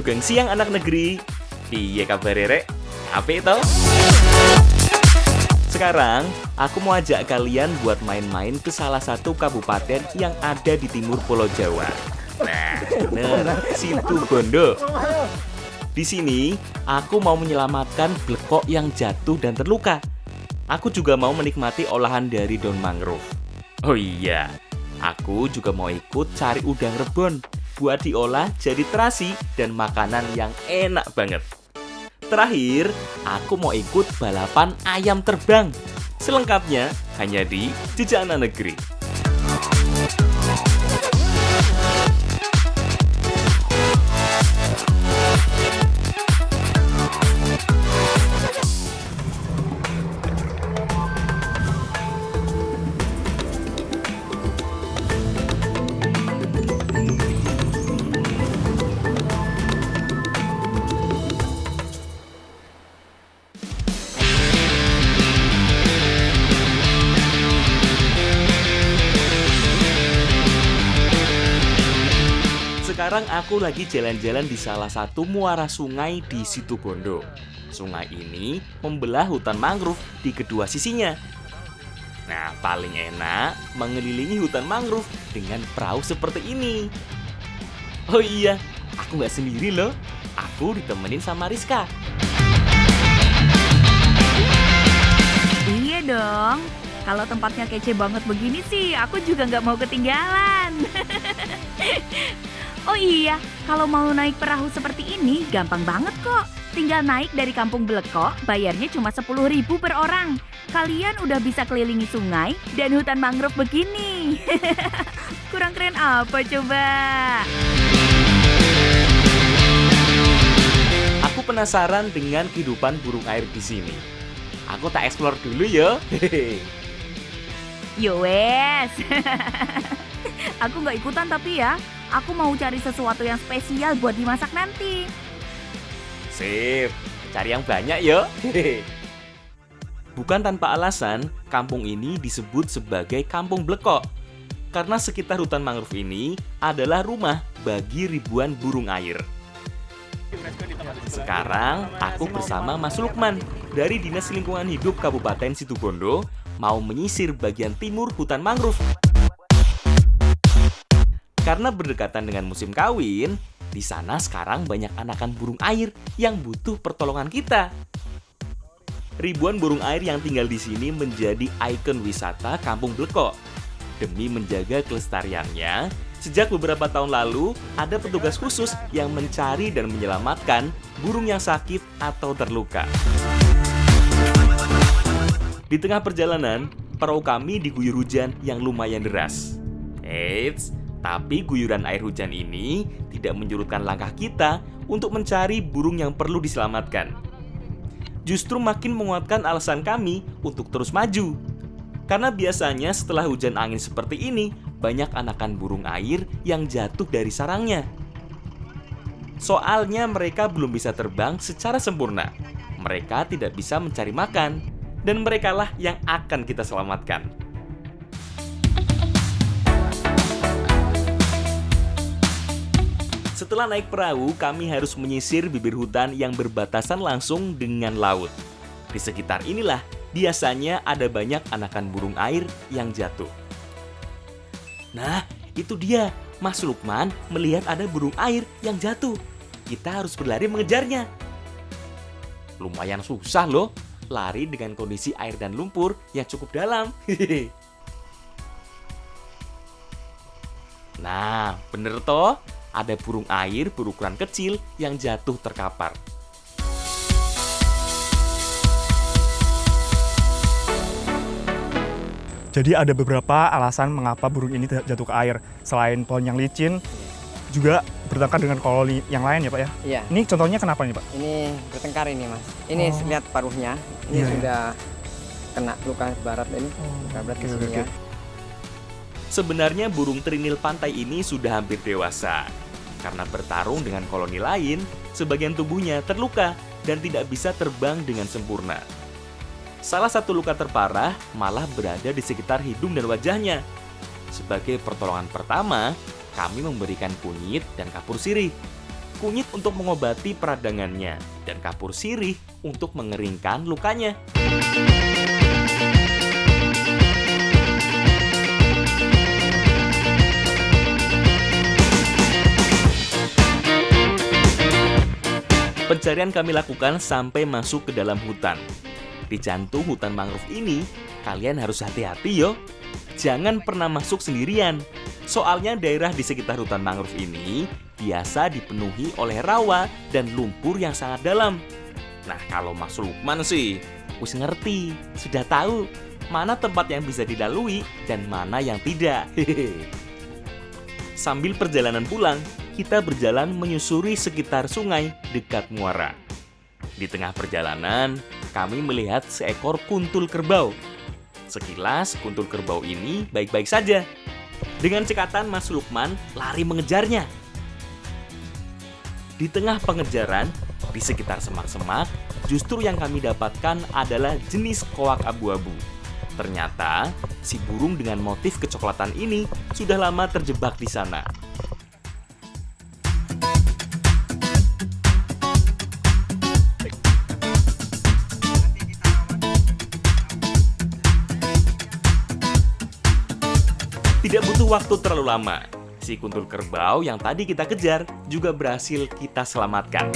Sugeng siang anak negeri. Piye kabar rek? Apik toh? Sekarang, aku mau ajak kalian buat main-main ke salah satu kabupaten yang ada di timur Pulau Jawa. Nah, bener, Situbondo. Di sini, aku mau menyelamatkan blekok yang jatuh dan terluka. Aku juga mau menikmati olahan dari daun mangrove. Oh iya, aku juga mau ikut cari udang rebon buat diolah jadi terasi dan makanan yang enak banget. Terakhir, aku mau ikut balapan ayam terbang. Selengkapnya hanya di Jejak Anak Negeri. Sekarang aku lagi jalan-jalan di salah satu muara sungai di Situbondo. Sungai ini membelah hutan mangrove di kedua sisinya. Nah, paling enak mengelilingi hutan mangrove dengan perahu seperti ini. Oh iya, aku nggak sendiri loh. Aku ditemenin sama Rizka. Iya dong. Kalau tempatnya kece banget begini sih, aku juga nggak mau ketinggalan. Oh iya, kalau mau naik perahu seperti ini gampang banget kok. Tinggal naik dari Kampung Blekok, bayarnya cuma 10.000 per orang. Kalian udah bisa kelilingi sungai dan hutan mangrove begini. Kurang keren apa coba? Aku penasaran dengan kehidupan burung air di sini. Aku tak explore dulu ya. Yowes. Aku nggak ikutan tapi ya. Aku mau cari sesuatu yang spesial buat dimasak nanti. Sip, cari yang banyak ya. Bukan tanpa alasan, kampung ini disebut sebagai Kampung Blekok. Karena sekitar hutan mangrove ini adalah rumah bagi ribuan burung air. Sekarang, aku bersama Mas Lukman dari Dinas Lingkungan Hidup Kabupaten Situbondo mau menyisir bagian timur hutan mangrove. Karena berdekatan dengan musim kawin, di sana sekarang banyak anakan burung air yang butuh pertolongan kita. Ribuan burung air yang tinggal di sini menjadi ikon wisata Kampung Blekok. Demi menjaga kelestariannya, sejak beberapa tahun lalu ada petugas khusus yang mencari dan menyelamatkan burung yang sakit atau terluka. Di tengah perjalanan, perahu kami diguyur hujan yang lumayan deras. Eits, tapi guyuran air hujan ini tidak menyurutkan langkah kita untuk mencari burung yang perlu diselamatkan. Justru makin menguatkan alasan kami untuk terus maju. Karena biasanya setelah hujan angin seperti ini, banyak anakan burung air yang jatuh dari sarangnya. Soalnya mereka belum bisa terbang secara sempurna. Mereka tidak bisa mencari makan, dan merekalah yang akan kita selamatkan. Setelah naik perahu, kami harus menyisir bibir hutan yang berbatasan langsung dengan laut. Di sekitar inilah biasanya ada banyak anakan burung air yang jatuh. Nah, itu dia. Mas Lukman melihat ada burung air yang jatuh. Kita harus berlari mengejarnya. Lumayan susah loh, lari dengan kondisi air dan lumpur yang cukup dalam. Nah, bener toh? Ada burung air berukuran kecil yang jatuh terkapar. Jadi ada beberapa alasan mengapa burung ini jatuh ke air. Selain pohon yang licin, juga bertengkar dengan koloni yang lain ya Pak ya? Iya. Ini contohnya kenapa nih Pak? Ini bertengkar ini Mas. Ini lihat paruhnya. Ini Iya, sudah kena luka barat ini. Luka barat ke sini ya. Sebenarnya burung terinil pantai ini sudah hampir dewasa. Karena bertarung dengan koloni lain, sebagian tubuhnya terluka dan tidak bisa terbang dengan sempurna. Salah satu luka terparah malah berada di sekitar hidung dan wajahnya. Sebagai pertolongan pertama, kami memberikan kunyit dan kapur sirih. kunyit untuk mengobati peradangannya, dan kapur sirih untuk mengeringkan lukanya. Pencarian kami lakukan sampai masuk ke dalam hutan. Di jantung hutan mangrove ini, kalian harus hati-hati yo. Jangan pernah masuk sendirian. Soalnya daerah di sekitar hutan mangrove ini biasa dipenuhi oleh rawa dan lumpur yang sangat dalam. Nah, kalau Mas Lukman sih, wis ngerti, sudah tahu mana tempat yang bisa dilalui dan mana yang tidak. Sambil perjalanan pulang, kita berjalan menyusuri sekitar sungai dekat muara. Di tengah perjalanan, kami melihat seekor kuntul kerbau. Sekilas, kuntul kerbau ini baik-baik saja. Dengan cekatan, Mas Lukman lari mengejarnya. Di tengah pengejaran, di sekitar semak-semak, justru yang kami dapatkan adalah jenis koak abu-abu. Ternyata, si burung dengan motif kecoklatan ini sudah lama terjebak di sana. Tidak butuh waktu terlalu lama, si kuntul kerbau yang tadi kita kejar juga berhasil kita selamatkan.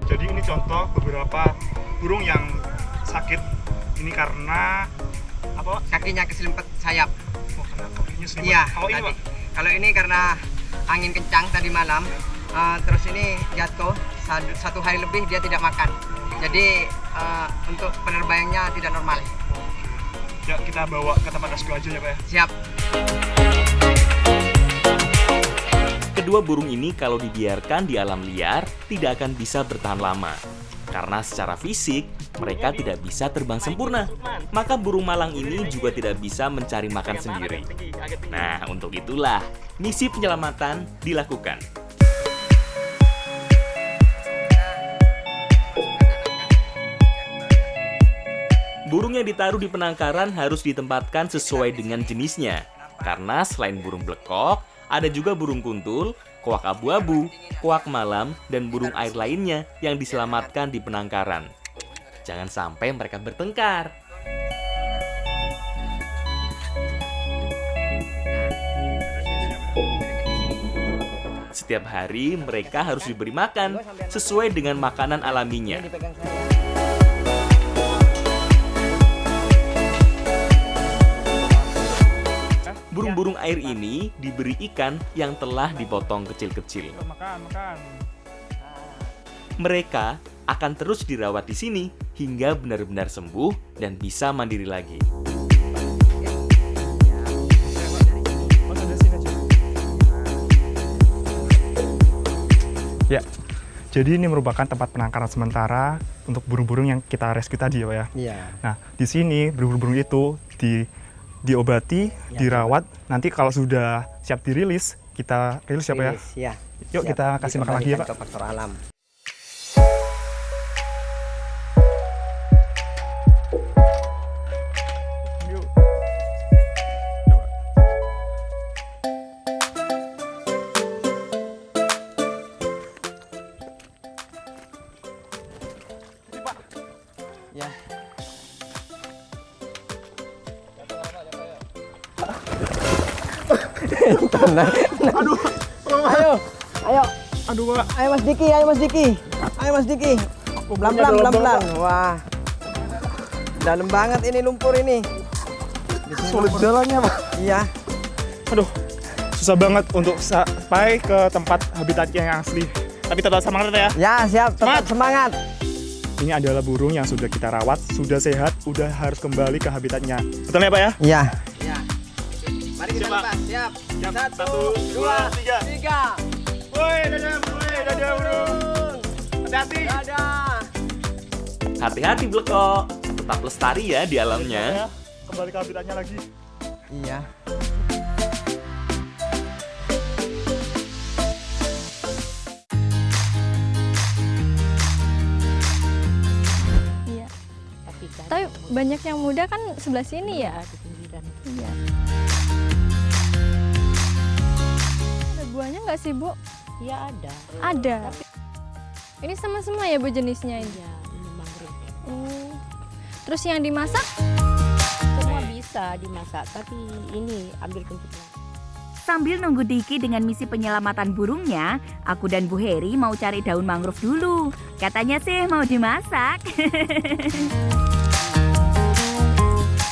Jadi ini contoh beberapa burung yang sakit. Ini karena apa? Kakinya keselimpet sayap. Oh, karena kakinya selimpet. Iya. Oh, ini, Pak. Kalau ini karena angin kencang tadi malam, terus ini jatuh satu hari lebih dia tidak makan. Jadi untuk penerbangannya tidak normal. Ya, kita bawa ke tempat rescue aja ya, Pak ya. Siap. Kedua burung ini kalau dibiarkan di alam liar tidak akan bisa bertahan lama. Karena secara fisik, mereka tidak bisa terbang sempurna. Maka burung malang ini juga tidak bisa mencari makan sendiri. Nah, untuk itulah misi penyelamatan dilakukan. Burung yang ditaruh di penangkaran harus ditempatkan sesuai dengan jenisnya. Karena selain burung blekok, ada juga burung kuntul, koak abu-abu, koak malam, dan burung air lainnya yang diselamatkan di penangkaran. Jangan sampai mereka bertengkar. Setiap hari mereka harus diberi makan sesuai dengan makanan alaminya. Dipegang saya. Burung-burung air ini diberi ikan yang telah dipotong kecil-kecil. Makan. Mereka akan terus dirawat di sini hingga benar-benar sembuh dan bisa mandiri lagi. Ya, jadi ini merupakan tempat penangkaran sementara untuk burung-burung yang kita rescue tadi ya, Pak ya. Iya. Nah, di sini burung-burung itu diobati, dirawat. Nanti kalau sudah siap dirilis, kita rilis ya, Pak ya. Iya. Yuk Siap. kita kasih makan lagi ya, Pak. Ke faktor alam. Yuk. Ya. Tenang. Aduh, Ayo, aduh, Pak. ayo Mas Diki, ayo Mas Diki. Pelan-pelan. Wah, dalam banget ini lumpur ini. Sulit jalannya, Pak. Iya. Aduh, susah banget untuk sampai ke tempat habitatnya yang asli. Tapi tetap semangat ya. Ya siap, tetap semangat. Ini adalah burung yang sudah kita rawat, sudah sehat, udah harus kembali ke habitatnya. Betul ya, Pak ya? Iya. Ya. Mari kita Siap, Pak. lepas. Siap. Siap. 1, 2, 3. Woi, dadah burung. Hati-hati. Dadah. Hati-hati blekok, tetap lestari ya di alamnya. Kembali ke habitatnya lagi. Iya. Iya. Tapi banyak yang muda kan sebelah sini ya. Iya. Ada buahnya nggak sih, Bu? Ya ada. Ada. Ini sama semua ya Bu jenisnya ini? Ya, ini mangrove. Oh. Terus yang dimasak? Semua bisa dimasak, tapi ini ambil keuntungan. Sambil nunggu Diki dengan misi penyelamatan burungnya, aku dan Bu Heri mau cari daun mangrove dulu. Katanya sih mau dimasak.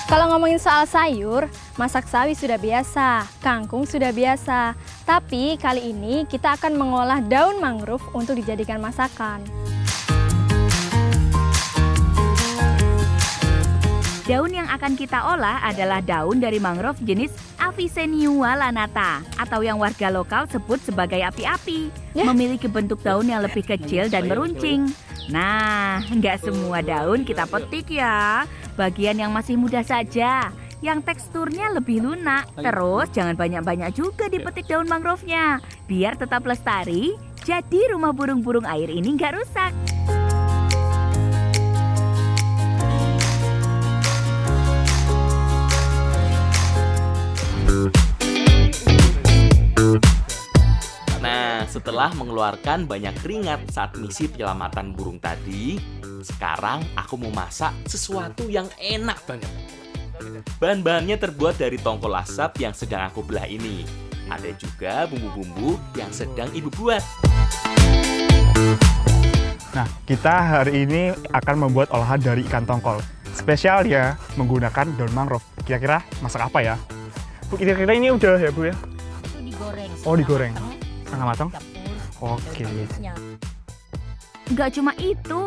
Kalau ngomongin soal sayur, masak sawi sudah biasa, kangkung sudah biasa. Tapi kali ini kita akan mengolah daun mangrove untuk dijadikan masakan. Daun yang akan kita olah adalah daun dari mangrove jenis Avicennia lanata atau yang warga lokal sebut sebagai api-api. Memiliki bentuk daun yang lebih kecil dan meruncing. Nah, nggak semua daun kita petik ya. Bagian yang masih muda saja, yang teksturnya lebih lunak. Terus jangan banyak-banyak juga dipetik daun mangrove-nya. Biar tetap lestari, jadi rumah burung-burung air ini nggak rusak. Nah, setelah mengeluarkan banyak keringat saat misi penyelamatan burung tadi, sekarang aku mau masak sesuatu yang enak banget. Bahan-bahannya terbuat dari tongkol asap yang sedang aku belah ini. Ada juga bumbu-bumbu yang sedang ibu buat. Nah, kita hari ini akan membuat olahan dari ikan tongkol. Spesial ya, menggunakan daun mangrove. Kira-kira masak apa ya? Bu, kira-kira ini udah ya Bu ya? Itu digoreng. Oh, digoreng. Setengah Setengah matang? campur. Oke. Tumisnya. Nggak cuma itu,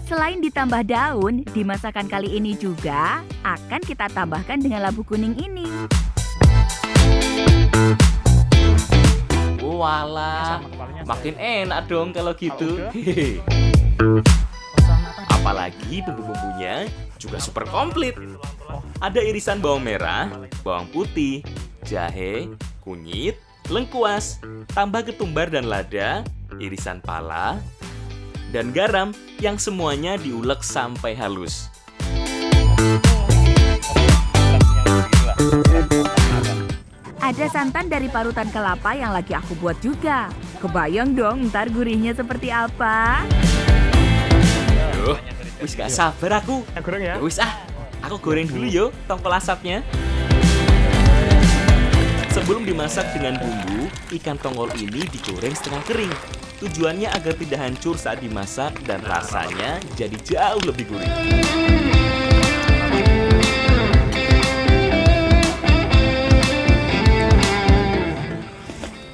selain ditambah daun, di masakan kali ini juga akan kita tambahkan dengan labu kuning ini. Walah, makin enak dong kalau gitu. Hehe. Apalagi bumbu-bumbunya juga super komplit. Ada irisan bawang merah, bawang putih, jahe, kunyit, lengkuas, tambah ketumbar dan lada, irisan pala, dan garam yang semuanya diulek sampai halus. Ada santan dari parutan kelapa yang lagi aku buat juga. Kebayang dong ntar gurihnya seperti apa? Duh, wis gak sabar aku. Goreng ya? Ya wis aku goreng dulu yo tongkol asapnya. Sebelum dimasak dengan bumbu, ikan tongkol ini digoreng setengah kering. Tujuannya agar tidak hancur saat dimasak dan rasanya jadi jauh lebih gurih.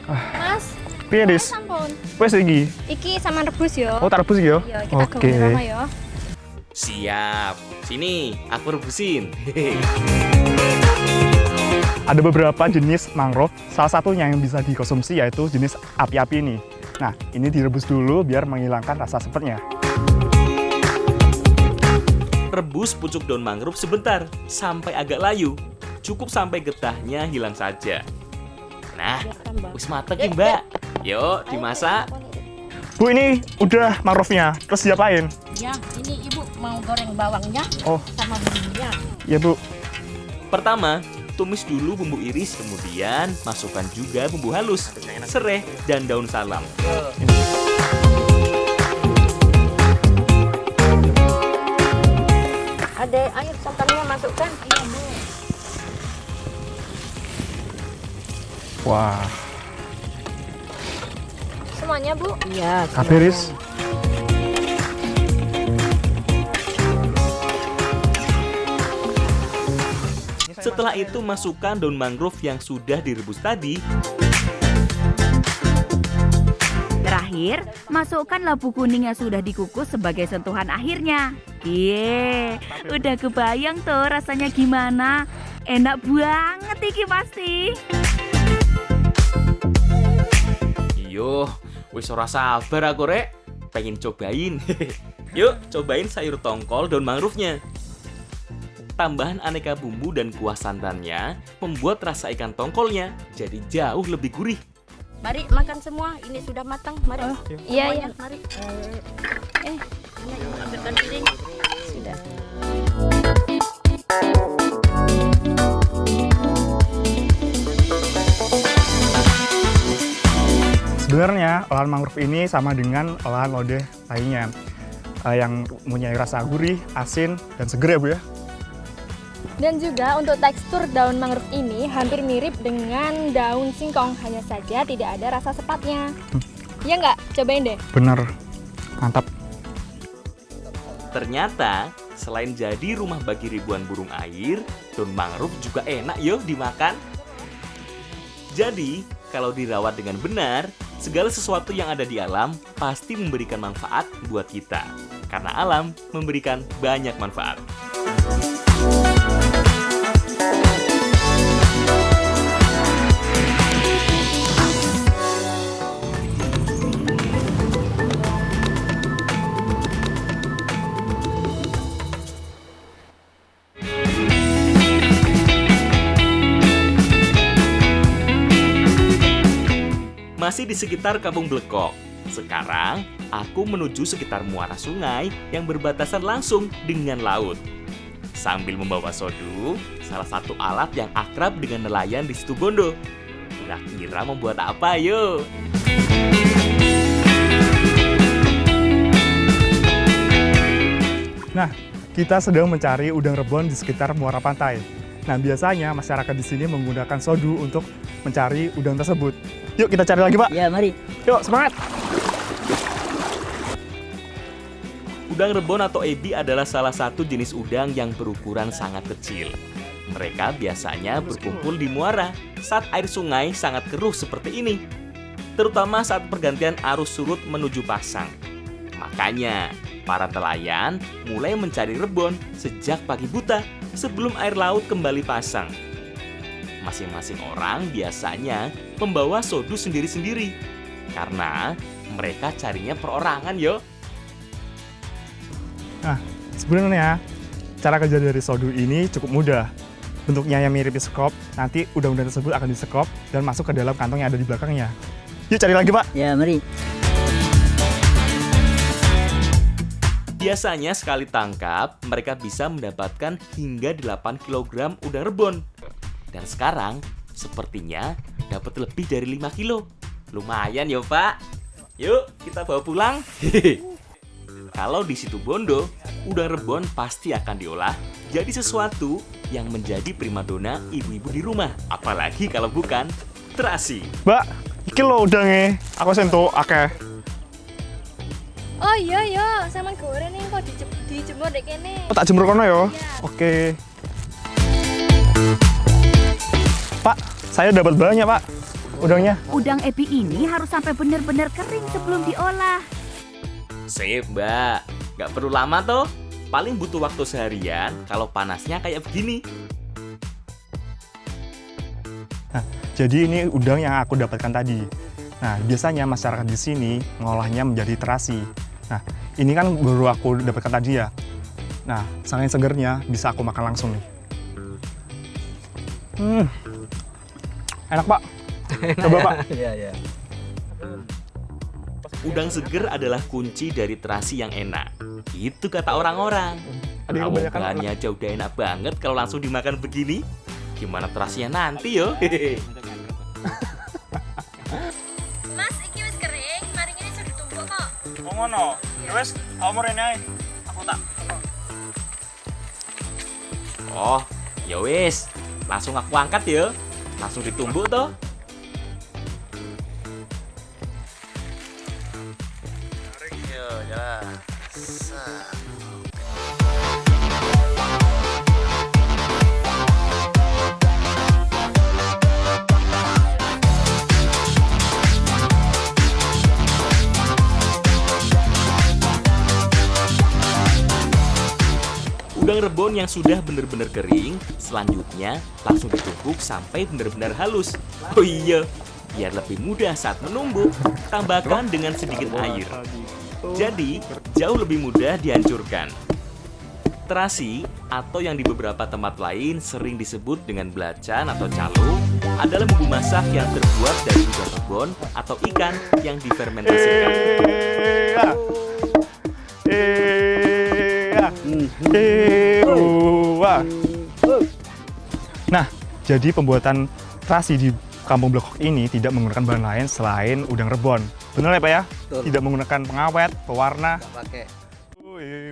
Mas, Piye, Dis? sampun. Wes iki. Iki sama rebus yo. Oh, tak rebus iki yo? Iya, kita Oke. goreng sama yo. Siap. Sini, aku rebusin. Hehe. Ada beberapa jenis mangrove, salah satunya yang bisa dikonsumsi yaitu jenis api-api ini. Nah, ini direbus dulu biar menghilangkan rasa sepetnya. Rebus pucuk daun mangrove sebentar, sampai agak layu. Cukup sampai getahnya hilang saja. Nah, wis mateng ya, Mbak. Yuk, dimasak. Bu, ini udah mangrove-nya, terus diapain? Ya, ini Ibu mau goreng bawangnya Oh, sama bumbunya. ya Bu. Pertama, tumis dulu bumbu iris, kemudian masukkan juga bumbu halus, serai, dan daun salam. Ada air santannya masukkan. Iya, Bu. Wah, Semuanya Bu. Iya. kaberis. Setelah itu masukkan daun mangrove yang sudah direbus tadi. Terakhir, masukkan labu kuning yang sudah dikukus sebagai sentuhan akhirnya. Udah kebayang tuh rasanya gimana? Enak banget iki pasti. Iyo, wis ora sabar aku rek, pengen cobain. Yuk, cobain sayur tongkol daun mangrove-nya. Tambahan aneka bumbu dan kuah santannya membuat rasa ikan tongkolnya jadi jauh lebih gurih. Mari makan semua. Ini sudah matang. Mari. Iya, iya. Mari. Ini Ibu ambilkan piring. Sudah. Sebenarnya olahan mangrove ini sama dengan olahan lodeh lainnya yang mempunyai rasa gurih, asin, dan seger ya Bu ya. Dan juga untuk tekstur daun mangrove ini hampir mirip dengan daun singkong, hanya saja tidak ada rasa sepatnya. Iya nggak? Cobain deh. Bener, mantap. Ternyata selain jadi rumah bagi ribuan burung air, daun mangrove juga enak yo dimakan. Jadi, kalau dirawat dengan benar, segala sesuatu yang ada di alam pasti memberikan manfaat buat kita. Karena alam memberikan banyak manfaat. Masih di sekitar Kampung Blekok. Sekarang, aku menuju sekitar muara sungai yang berbatasan langsung dengan laut. Sambil membawa sodu, salah satu alat yang akrab dengan nelayan di Situbondo. Kira-kira membuat apa yuk? Nah, kita sedang mencari udang rebon di sekitar muara pantai. Nah, biasanya masyarakat di sini menggunakan sodu untuk mencari udang tersebut. Yuk kita cari lagi, Pak. Ya, mari. Yuk, semangat. Udang rebon atau ebi adalah salah satu jenis udang yang berukuran sangat kecil. Mereka biasanya berkumpul di muara saat air sungai sangat keruh seperti ini, terutama saat pergantian arus surut menuju pasang. Makanya, para nelayan mulai mencari rebon sejak pagi buta sebelum air laut kembali pasang. Masing-masing orang biasanya membawa sodu sendiri-sendiri karena mereka carinya perorangan yo. Nah, sebenarnya cara kerja dari sodu ini cukup mudah. Bentuknya yang mirip sekop, nanti udang-udang tersebut akan disekop dan masuk ke dalam kantong yang ada di belakangnya. Yuk cari lagi, Pak. Ya, mari. Biasanya sekali tangkap, mereka bisa mendapatkan hingga 8 kg udang rebon. Dan sekarang, sepertinya dapat lebih dari 5 kilo. Lumayan ya, Pak. Yuk, kita bawa pulang. Kalau di Situbondo, udang rebon pasti akan diolah jadi sesuatu yang menjadi primadona ibu-ibu di rumah. Apalagi kalau bukan terasi. Mbak, iki lo udangnya. Aku sentuh akeh. Oh iya, sama goreng nih kok dijemur dek kene. Oh, tak jemur kono ya? Iya. Oke. Pak, saya dapat banyak, Pak. Udangnya. Udang ebi ini harus sampai benar-benar kering sebelum diolah. Sip, Mbak. Nggak perlu lama toh. Paling butuh waktu seharian kalau panasnya kayak begini. Nah, jadi ini udang yang aku dapatkan tadi. Nah, biasanya masyarakat di sini mengolahnya menjadi terasi. Nah, ini kan baru aku dapatkan tadi ya. Nah, saking segernya bisa aku makan langsung nih. Enak, Pak. Coba, Pak. Iya. Udang seger adalah kunci dari terasi yang enak. Itu kata orang-orang. Ada yang Kalau kebanyakan bahannya aja udah enak banget kalau langsung dimakan begini. Gimana terasinya nanti yo? Mas, iki wis kering, mari ini sudah ditumbuk kok. Oh, ngono. Wes, aku rene ae. Aku tak. Oh, ya wis. Langsung aku angkat ya. Langsung ditumbuk toh. Udang rebon yang sudah benar-benar kering, selanjutnya langsung ditumbuk sampai benar-benar halus. Oh iya, biar lebih mudah saat menumbuk, tambahkan dengan sedikit air. Jadi, jauh lebih mudah dihancurkan. Terasi, atau yang di beberapa tempat lain sering disebut dengan belacan atau calo, adalah bumbu masak yang terbuat dari udang rebon atau ikan yang difermentasikan. Nah, jadi pembuatan terasi di Kampung Blekok ini tidak menggunakan bahan lain selain udang rebon. Bener ya Pak ya? Betul. Tidak menggunakan pengawet, pewarna. Nggak pakai.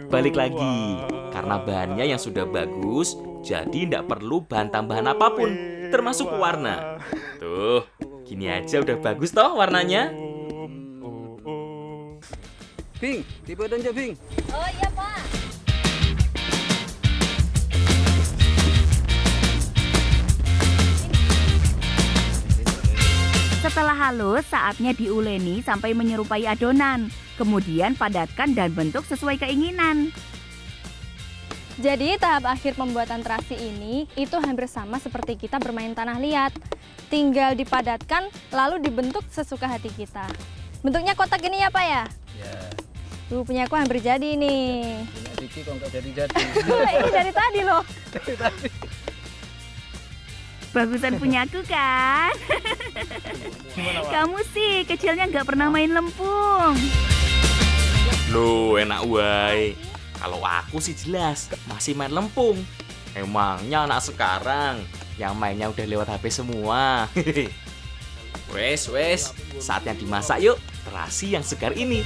Balik lagi, karena bahannya yang sudah bagus, jadi tidak perlu bahan tambahan apapun, termasuk pewarna. Tuh, gini aja udah bagus toh warnanya. Bing, tipe dan Bing. Oh iya Pak. Setelah halus, saatnya diuleni sampai menyerupai adonan. Kemudian padatkan dan bentuk sesuai keinginan. Jadi tahap akhir pembuatan terasi ini itu hampir sama seperti kita bermain tanah liat. Tinggal dipadatkan lalu dibentuk sesuka hati kita. Bentuknya kotak gini ya Pak ya? Ya, Tuh punya aku hampir jadi nih. punya Diki kok nggak jadi-jadi. Ini dari tadi loh. Bagusan punyaku kan? Kamu sih kecilnya nggak pernah main lempung. Loh, enak wae. Kalau aku sih jelas masih main lempung. Emangnya anak sekarang yang mainnya udah lewat HP semua. Wes, saatnya dimasak yuk terasi yang segar ini.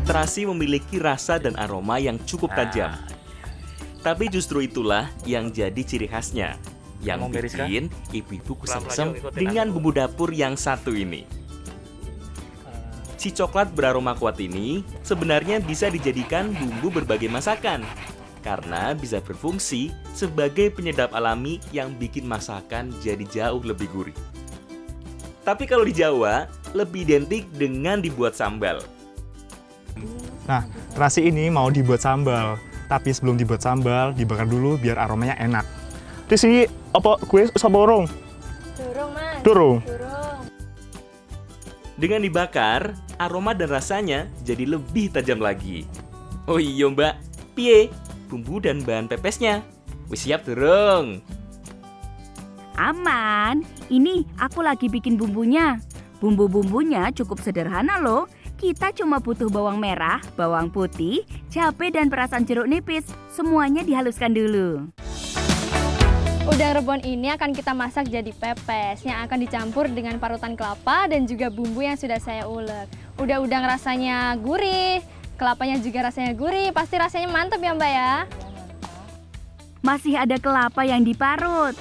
Terasi memiliki rasa dan aroma yang cukup tajam. Tapi justru itulah yang jadi ciri khasnya, yang bikin ibu-ibu kesemsem dengan bumbu dapur yang satu ini. Si coklat beraroma kuat ini sebenarnya bisa dijadikan bumbu berbagai masakan, karena bisa berfungsi sebagai penyedap alami yang bikin masakan jadi jauh lebih gurih. Tapi kalau di Jawa, lebih identik dengan dibuat sambal. Nah, terasi ini mau dibuat sambal. Tapi sebelum dibuat sambal, dibakar dulu biar aromanya enak. Di sini apa kue sama dorong? Dorong Mas. Dorong. Dorong. Dengan dibakar, aroma dan rasanya jadi lebih tajam lagi. Oh iya mbak, piye? Bumbu dan bahan pepesnya wis siap durung? Aman, ini aku lagi bikin bumbunya. Bumbu-bumbunya cukup sederhana loh. Kita cuma butuh bawang merah, bawang putih, cabai dan perasan jeruk nipis. Semuanya dihaluskan dulu. Udang rebon ini akan kita masak jadi pepes yang akan dicampur dengan parutan kelapa dan juga bumbu yang sudah saya ulek. Udah udang rasanya gurih, kelapanya juga rasanya gurih, pasti rasanya mantap ya Mbak ya. Masih ada kelapa yang diparut.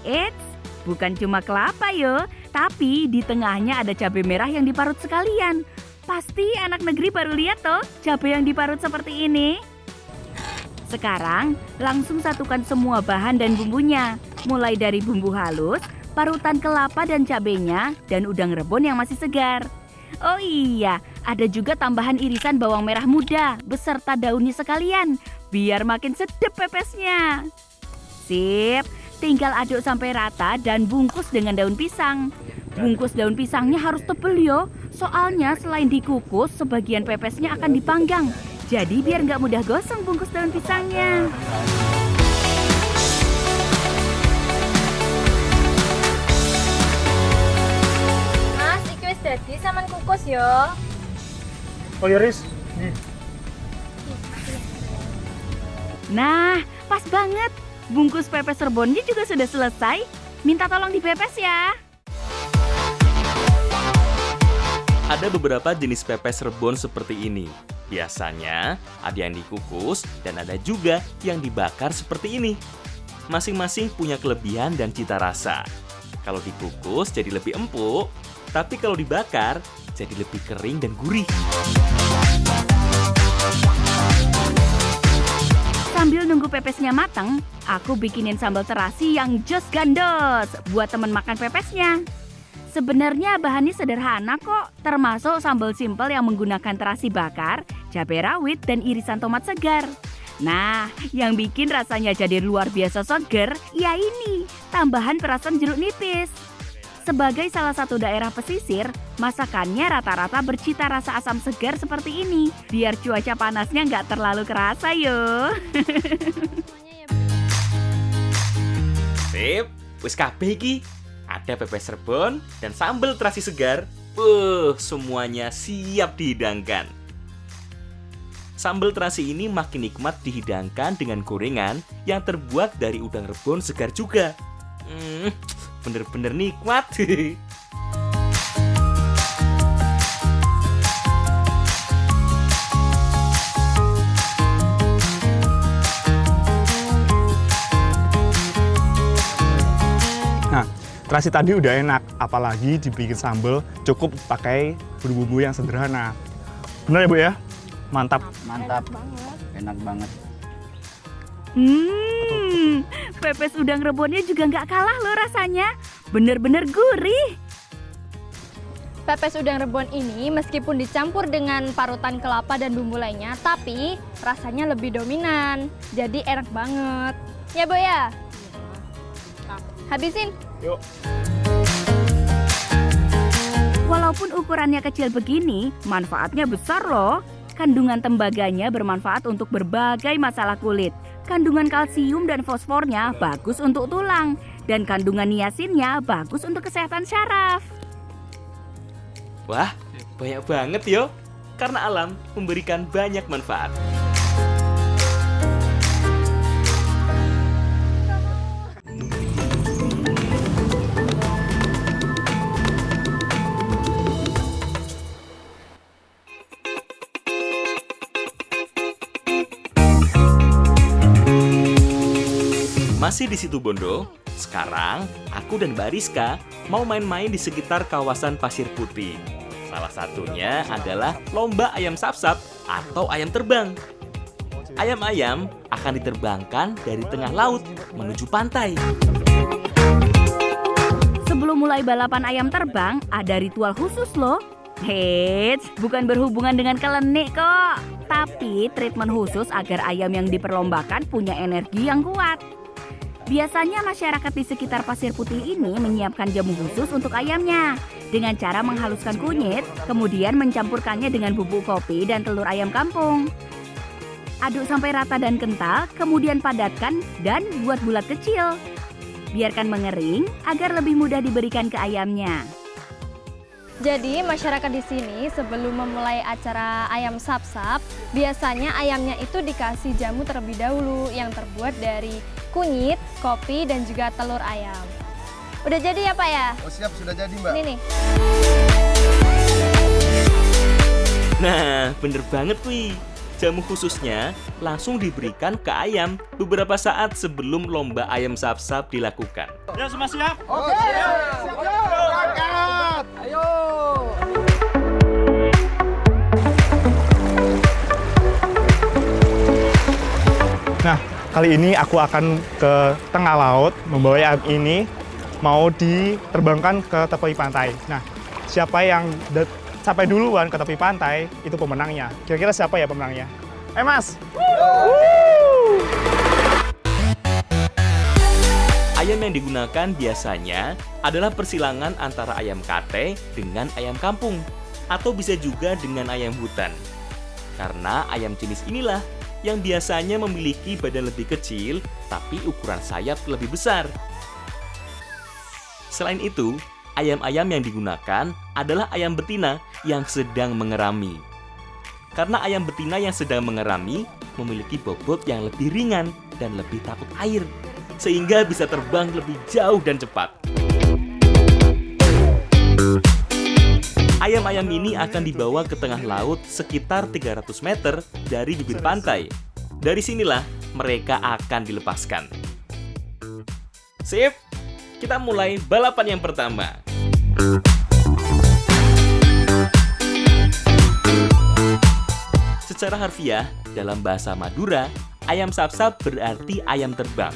Eits, bukan cuma kelapa yo, tapi di tengahnya ada cabai merah yang diparut sekalian. Pasti anak negeri baru lihat toh cabai yang diparut seperti ini. Sekarang langsung satukan semua bahan dan bumbunya. Mulai dari bumbu halus, parutan kelapa dan cabenya, dan udang rebon yang masih segar. Oh iya, ada juga tambahan irisan bawang merah muda beserta daunnya sekalian, biar makin sedap pepesnya. Sip, tinggal aduk sampai rata dan bungkus dengan daun pisang. Bungkus daun pisangnya harus tebel yo, soalnya selain dikukus, sebagian pepesnya akan dipanggang. Jadi biar nggak mudah gosong bungkus daun pisangnya. Mas, iki wis dadi sampean kukus yo. Oh ya Riz, nih. Nah, pas banget. Bungkus pepes rebonnya juga sudah selesai. Minta tolong dipepes ya. Ada beberapa jenis pepes rebon seperti ini. Biasanya ada yang dikukus dan ada juga yang dibakar seperti ini. Masing-masing punya kelebihan dan cita rasa. Kalau dikukus jadi lebih empuk, tapi kalau dibakar jadi lebih kering dan gurih. Sambil nunggu pepesnya matang, aku bikinin sambal terasi yang jos gandos buat temen makan pepesnya. Sebenarnya bahannya sederhana kok, termasuk sambal simpel yang menggunakan terasi bakar, cabai rawit, dan irisan tomat segar. Nah, yang bikin rasanya jadi luar biasa seger, ya ini, tambahan perasan jeruk nipis. Sebagai salah satu daerah pesisir, masakannya rata-rata bercita rasa asam segar seperti ini, biar cuaca panasnya nggak terlalu kerasa yo. Sip, wis kabeh iki. Ada pepes rebon dan sambal terasi segar. Semuanya siap dihidangkan. Sambal terasi ini makin nikmat dihidangkan dengan gorengan yang terbuat dari udang rebon segar juga. Bener-bener nikmat. Nah, terasi tadi udah enak, apalagi dibikin sambal cukup pakai bumbu-bumbu yang sederhana. Bener ya Bu ya? Mantap. Mantap, enak banget. Pepes udang rebonnya juga nggak kalah loh rasanya. Bener-bener gurih. Pepes udang rebon ini meskipun dicampur dengan parutan kelapa dan bumbu lainnya, tapi rasanya lebih dominan. Jadi enak banget. Ya Bu ya? Habisin. Yuk. Walaupun ukurannya kecil begini, manfaatnya besar loh. Kandungan tembaganya bermanfaat untuk berbagai masalah kulit. Kandungan kalsium dan fosfornya bagus untuk tulang. Dan kandungan niasinnya bagus untuk kesehatan syaraf. Wah, banyak banget yo. Karena alam memberikan banyak manfaat. Masih di situ Bondo, sekarang aku dan Mbak Rizka mau main-main di sekitar kawasan Pasir Putih. Salah satunya adalah lomba ayam sap-sap atau ayam terbang. Ayam-ayam akan diterbangkan dari tengah laut menuju pantai. Sebelum mulai balapan ayam terbang, ada ritual khusus loh. Heits, bukan berhubungan dengan kelenik kok. Tapi treatment khusus agar ayam yang diperlombakan punya energi yang kuat. Biasanya masyarakat di sekitar Pasir Putih ini menyiapkan jamu khusus untuk ayamnya. Dengan cara menghaluskan kunyit, kemudian mencampurkannya dengan bubuk kopi dan telur ayam kampung. Aduk sampai rata dan kental, kemudian padatkan dan buat bulat kecil. Biarkan mengering agar lebih mudah diberikan ke ayamnya. Jadi masyarakat di sini sebelum memulai acara ayam sap-sap, biasanya ayamnya itu dikasih jamu terlebih dahulu yang terbuat dari kunyit, kopi, dan juga telur ayam. Udah jadi ya Pak ya? Oh siap, sudah jadi Mbak. Ini nih. Nah, bener banget wih. Jamu khususnya langsung diberikan ke ayam beberapa saat sebelum lomba ayam sap-sap dilakukan. Ya, semua siap? Oke, siap. Berangkat. Ayo. Nah, kali ini aku akan ke tengah laut membawa ayam ini mau diterbangkan ke tepi pantai. Nah, siapa yang sampai duluan ke tepi pantai itu pemenangnya. Kira-kira siapa ya pemenangnya? Mas! Ayam yang digunakan biasanya adalah persilangan antara ayam kate dengan ayam kampung, atau bisa juga dengan ayam hutan. Karena ayam jenis inilah yang biasanya memiliki badan lebih kecil, tapi ukuran sayap lebih besar. Selain itu, ayam-ayam yang digunakan adalah ayam betina yang sedang mengerami. Karena ayam betina yang sedang mengerami memiliki bobot yang lebih ringan dan lebih takut air, sehingga bisa terbang lebih jauh dan cepat. Ayam-ayam ini akan dibawa ke tengah laut sekitar 300 meter dari bibir pantai. Dari sinilah mereka akan dilepaskan. Sip, kita mulai balapan yang pertama. Secara harfiah, dalam bahasa Madura, ayam sap-sap berarti ayam terbang.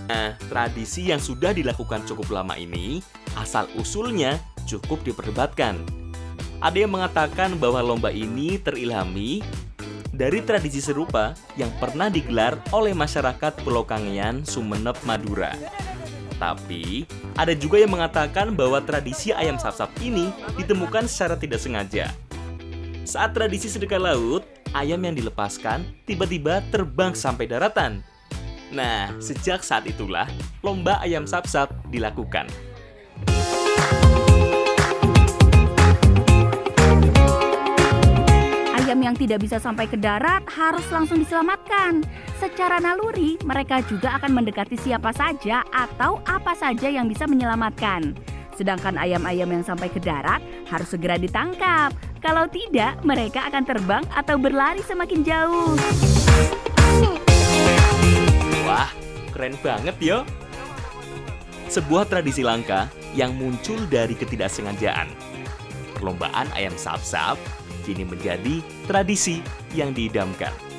Nah, tradisi yang sudah dilakukan cukup lama ini, asal-usulnya cukup diperdebatkan. Ada yang mengatakan bahwa lomba ini terilhami dari tradisi serupa yang pernah digelar oleh masyarakat Pulau Kangean, Sumeneb, Madura. Tapi, ada juga yang mengatakan bahwa tradisi ayam sap-sap ini ditemukan secara tidak sengaja. Saat tradisi sedekah laut, ayam yang dilepaskan tiba-tiba terbang sampai daratan. Nah, sejak saat itulah lomba ayam sap-sap dilakukan. Ayam Yang tidak bisa sampai ke darat harus langsung diselamatkan. Secara naluri, mereka juga akan mendekati siapa saja atau apa saja yang bisa menyelamatkan. Sedangkan ayam-ayam yang sampai ke darat harus segera ditangkap. Kalau tidak, mereka akan terbang atau berlari semakin jauh. Wah, keren banget ya. Sebuah tradisi langka yang muncul dari ketidaksengajaan. Perlombaan ayam sap-sap kini menjadi tradisi yang diidamkan.